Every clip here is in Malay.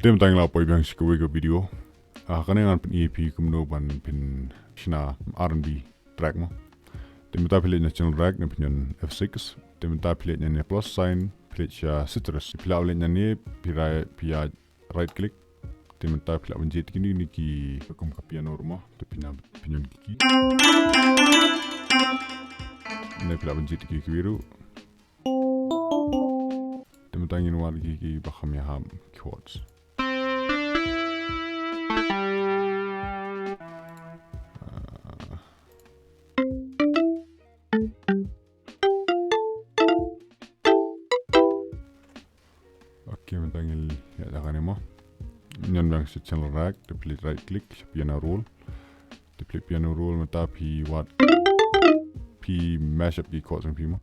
Dem tang la poi bang shikwe go video. Kanengan pen EP KUMNO ban pen SHNA RnB track mo. Dem ta pilih na channel track na pinyon F6. Dem ta pilih na plus sign pilih ya citrus. Pilih oleh na pia right click. Dem ta pilih benjit kini ni ki kom piano rumah tu pinyon kiki. Ini pilih benjit ki biru. Dem ta ingin war ki bakam ya ham chords. Oke, mentangil ya dah kan emo. Nyan bang si channel rack, dipilih right click, piano roll. Dipilih piano roll mata pi what pi mashup di chords ng pi mo.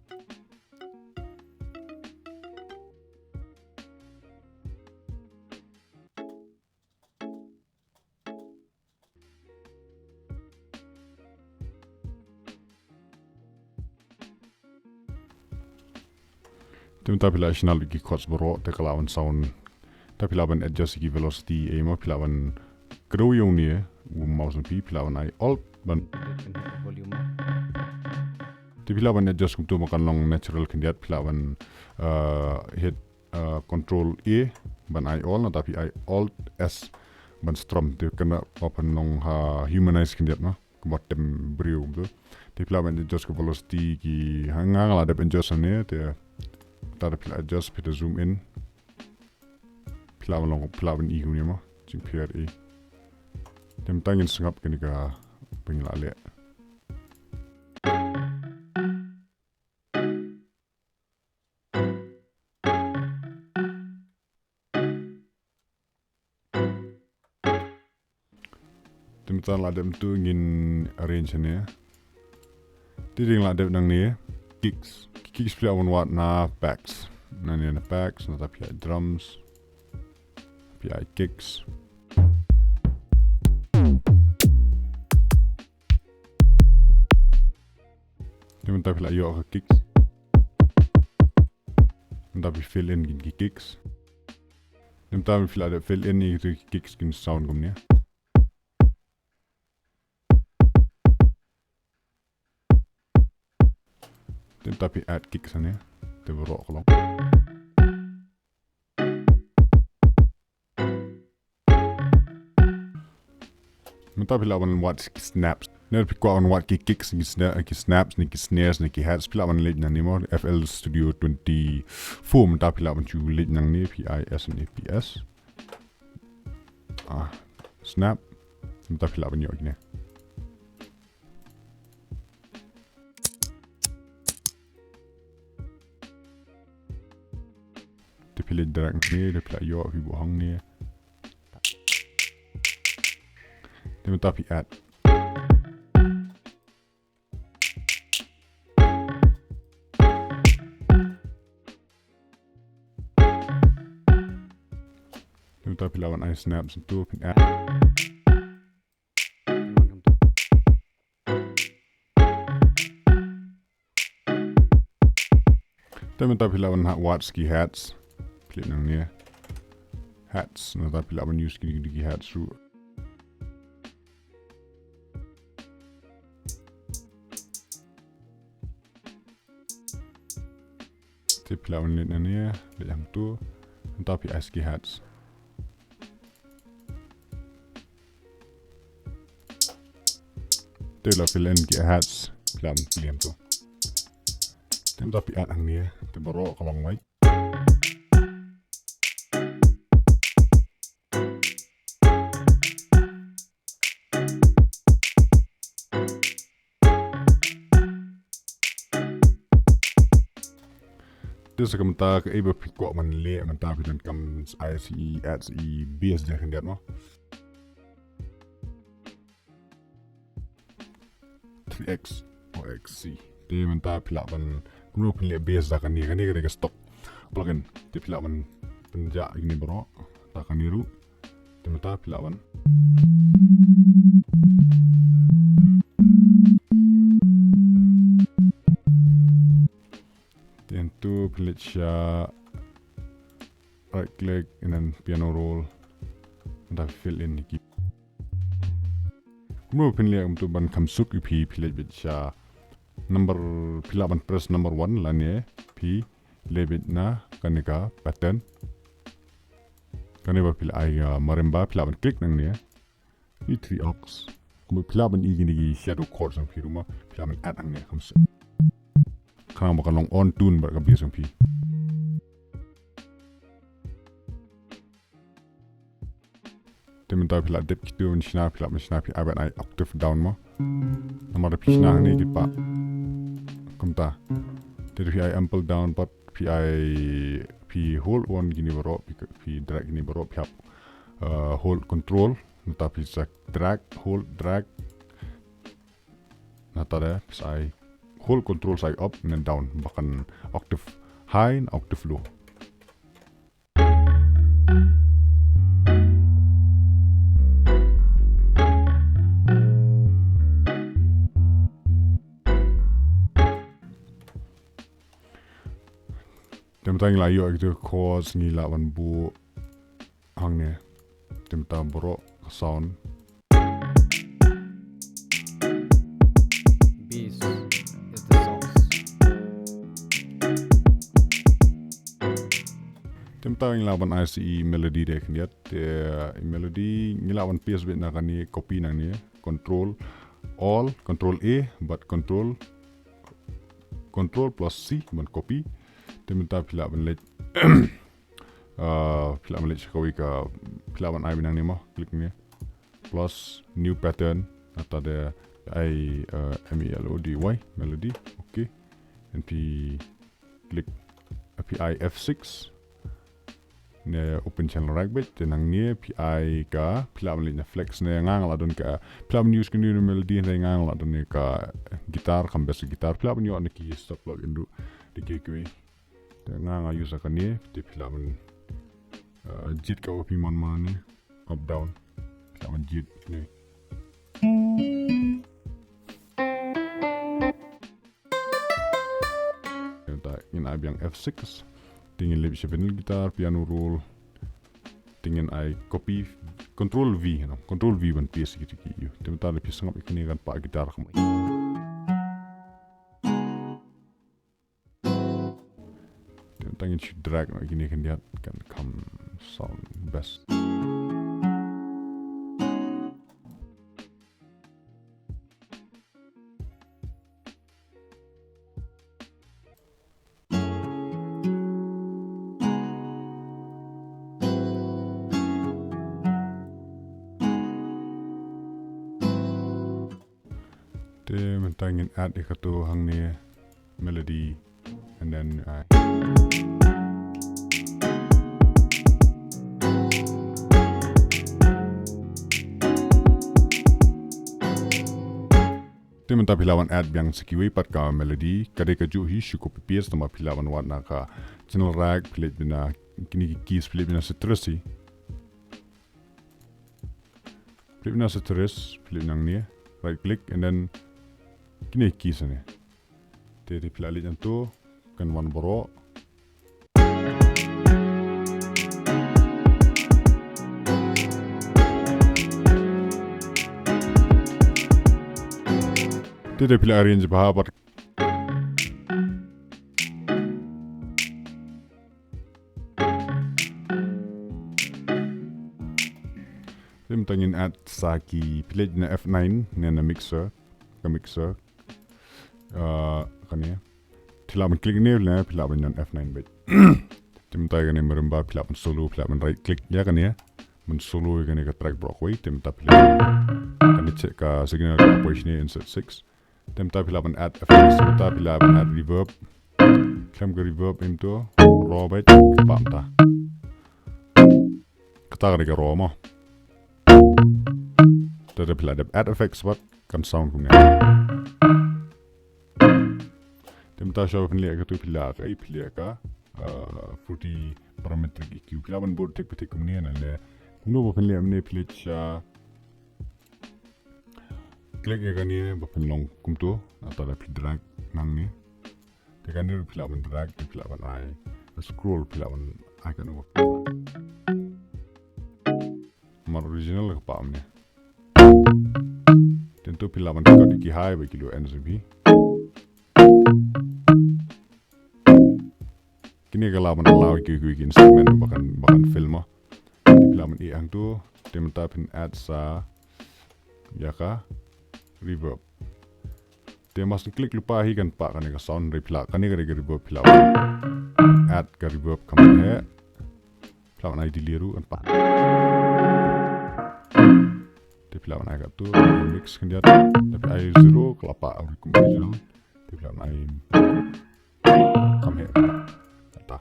Tapi pilih SHNA lagi chords berok, tekalawan sound. Tapi pilawan adjust ki velocity, emo pilawan grow yung ni, mouse ng pi pilawan ay alt ban. Volume. Tapi pilawan adjust kung tu makan long natural kandiat pilawan hit control A ban ay all, na tapi ay alt S ban strum tu kena open long humanize kandiat no, kemat tem beriu tu. Tapi pilawan adjust ke velocity ki hangang lah ada adjust ni tu. Tada pilih adjust, pilih zoom in. Pilawan igu ni mah, jing PRA. Dem tangin sengap kini ka pengila lek. Dem tan ladem tu ingin arrange ni. Tiding ladem nang ni kicks. Kicks pilawan wat na backs. Nani na backs, na tapi drums. Tapi kicks. Dia tapi lah yo ke kicks. Tapi fill in gin kicks. Dia tapi ada fill in ni kicks gin sound gum ni. Tapi add kicks ni, dia berok kalau. Tapi lawan what snaps. Ner pikwa on what kicks ni snaps ni snares ni hats. Pilawan late nang ni mo FL Studio 24. Tapi lawan cu late nang ni PISNAPS. Snap. Tapi lawan yo ni. Pilih drag ni, dia pilih yo ibu hang ni. Dia tapi add. Dia tapi lawan I snaps itu pin add. Dia tapi lawan watski hats. Pilih nang ni hats, na tapi lawan use gini hats tu. Tapi lawan ni nang yang tu, tapi ASCII hats. Tu lah fill in hats, pilih tu. Tapi add nang ni, tu baru kalau mai. Dia sekamta ke ibu pikwa manle manta pidan kam ICE ads BS dah hendak mo. 3x or XC. Dia manta pilawan KUMNO pilih BS dah kan ni ke stop. Plugin dia pilawan penjak ini bro. Tak kan niru. Dia manta pilawan. Tentu pilih right click and then piano roll da fill in ki kumno pin le tu ban kam suk pi pile bit sha number pila ban press number 1 la ne pi lebit na kanika pattern kaneba pila ai marimba pila ban click nang ne ni 3 ox kumno pila ban igini shadow chord sang pi ruma pila ban add ang ne kam suk khang ba kalong on tune ba ka bi sang pi Temen pila dip kitu shna pila pi abat ai octave down mo namar pi shna ni ki pa kumta te pi ai ample down pat pi ai pi hold on gini baro pi drag gini baro pi hold control nata pi sak drag hold drag nata da pi ai hold control sai up and down bahkan octave high and octave low Temtang la yo itu chords ni la wan bu hang ne temta bro sound Bass is the songs. Temtang la wan ICE melody dek niat melody ni la wan PS bit na kani copy nang ni control all control A but control plus C ban copy Tementa pila ban let pila ban let kawi ka pila ban ai binang ni mo click ni plus new pattern atau ada ai melody melody okay and click API F6 ne open channel ragbit tenang ni API ka pila ban let na flex ne ngang la don ka pila ban use kini melody ne ngang la don ka gitar kambes gitar pila ban yo ne ki stop log indu di kekwi nga use akan ni te pila man jit ka opi man ni up down pila man jit ni ta in abiang F6 tingin lebih sebenarnya gitar piano roll tingin ai copy control V control V ban PS gitu ki temta lebih sangap ikini kan pak gitar kamai Tangin si drag na gini kan lihat kan come sound best. Te mentangin add ikatu hang ni melody and then Tementa pilawan add biang sekiwi pat ka melody kade ka ju hi shuko pipies tama pilawan warna ka channel rag pilit bina kini keys pilit bina setresi pilit bina setres pilit nang ni right click and then kini keys ni te pilalit tu kan wan boro Tidak pilih arrange bahabat. Saya tangin add saki pilih na F9 na mixer, ke mixer. Kan ya. Tilapan klik ni lah, tilapan yang F9 bit. Timta kan ya merembah, tilapan solo, tilapan right click ya kan ya. Men solo kan ya ke track Brockway, timta pilih. Kan ya cek ke signal operation insert 6. Temta pilaban add effects, temta pilaban add reverb. Klem ke reverb itu raw bit kepamta. Kita kan ke raw mah. Tadi pilaban add effects buat kan sound punya. Temta show pilih ke tu pilih ke fruity parametric EQ. Pilaban board tek petik kemudian le. Kuno pilih amne pilih klik ya kan ni bapen long kumtu atau ada drag nang ni tekan ni pilawan drag di pilawan ai scroll pilawan ai kan Mar original ke pam ni. Tentu pila man kau diki high bagi lu NZB. Kini kalau man allow iki instrument bahkan film ah. Pila man i ang tu dia minta pin add sa ya ka reverb. Dia masih klik lupa hi kan pak kan ka sound reply kan ni reverb pila add ka reverb kaman he. Pila man ai diliru kan pak. Dia pila man ai kat tu mix kan dia tapi ai zero kelapa original. Dia pila man ai kam he. Ta.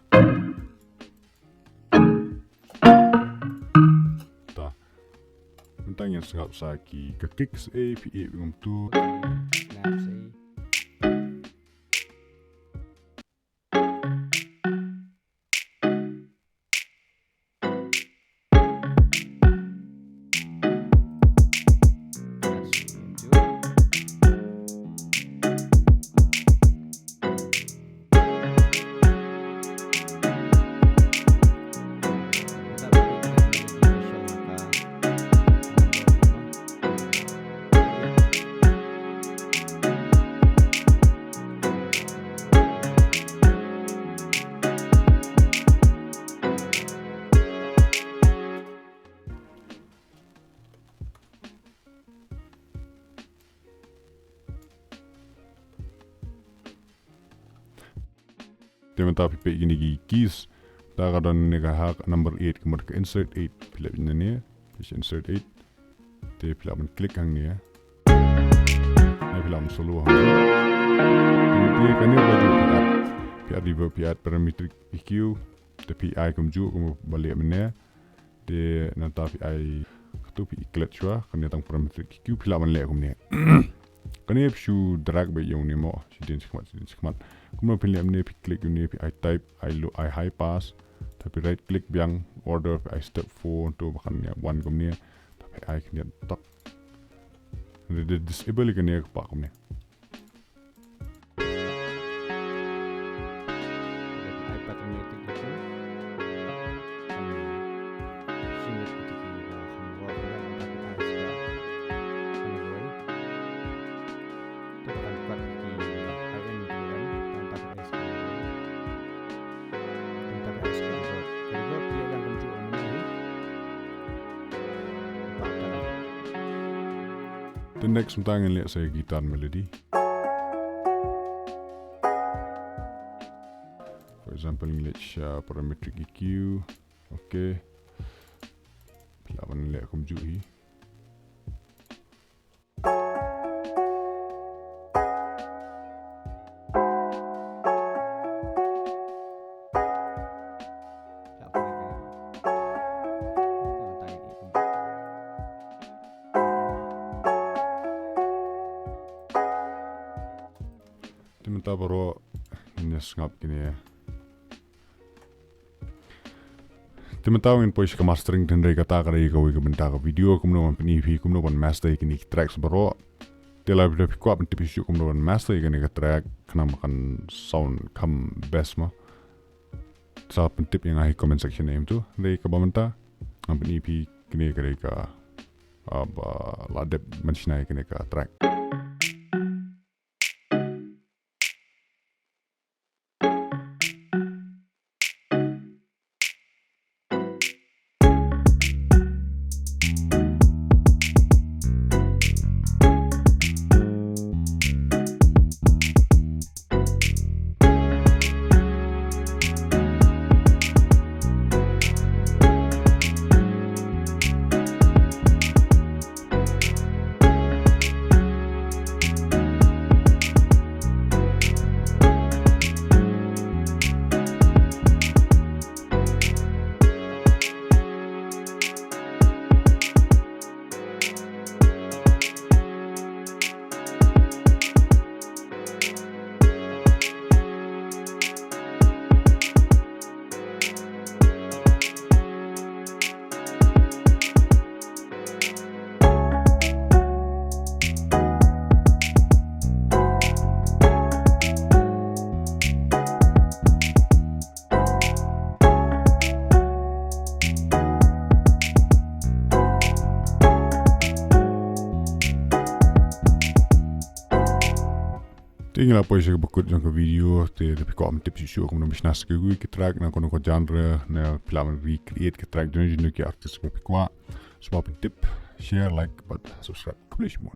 Ta. Mentang yang segap saki ke kicks PA ngam tu. Snaps A. Dia minta pipi gini keys. Dah kadang nega hak number 8 kemudian ke insert 8 pila ini ni, insert 8. Dia pila men klik hang ni ya. Dia pila men solo hang. Dia kan ni baju PI reverb PI parametric EQ. Dia PI kemuju balik mana. Dia nanti PI tu PI klik cua kan dia tang parametric EQ pila men lek kemudian. Kan ni shuh drag bayi yang ni mo, sidin sekemat. Kemudian pilih ni klik ni I type I high pass tapi right click biang order I step 4 tu bahkan ya 1 kemudian tapi I kemudian tak dia disable kan ya pak kemudian the next tentang yang lihat saya gitar melody. For example, lihat parametric EQ, okay. Bila mana lihat kemuju hi. Minta baru nyesngap gini ya. Minta ingin pois ke mastering dan dari kata kali kau ingin minta ke video kumno peni vi kumno ban master gini tracks baru. Dia lebih lebih kuat penti pisu kumno ban master gini ke track kena makan sound kam best mah. Saat pentip yang ahi comment section name tu dari ke bawah peni vi gini ke lada mencinai gini ke track. Tinggal apa yang bakut jang ke video te tapi ko am tips shuh ko mishna ske gui ke track na kono ko genre na plan recreate ke track jenis ke artist ko kwah. Semua pyntip, share, like, but subscribe. Kulish mo.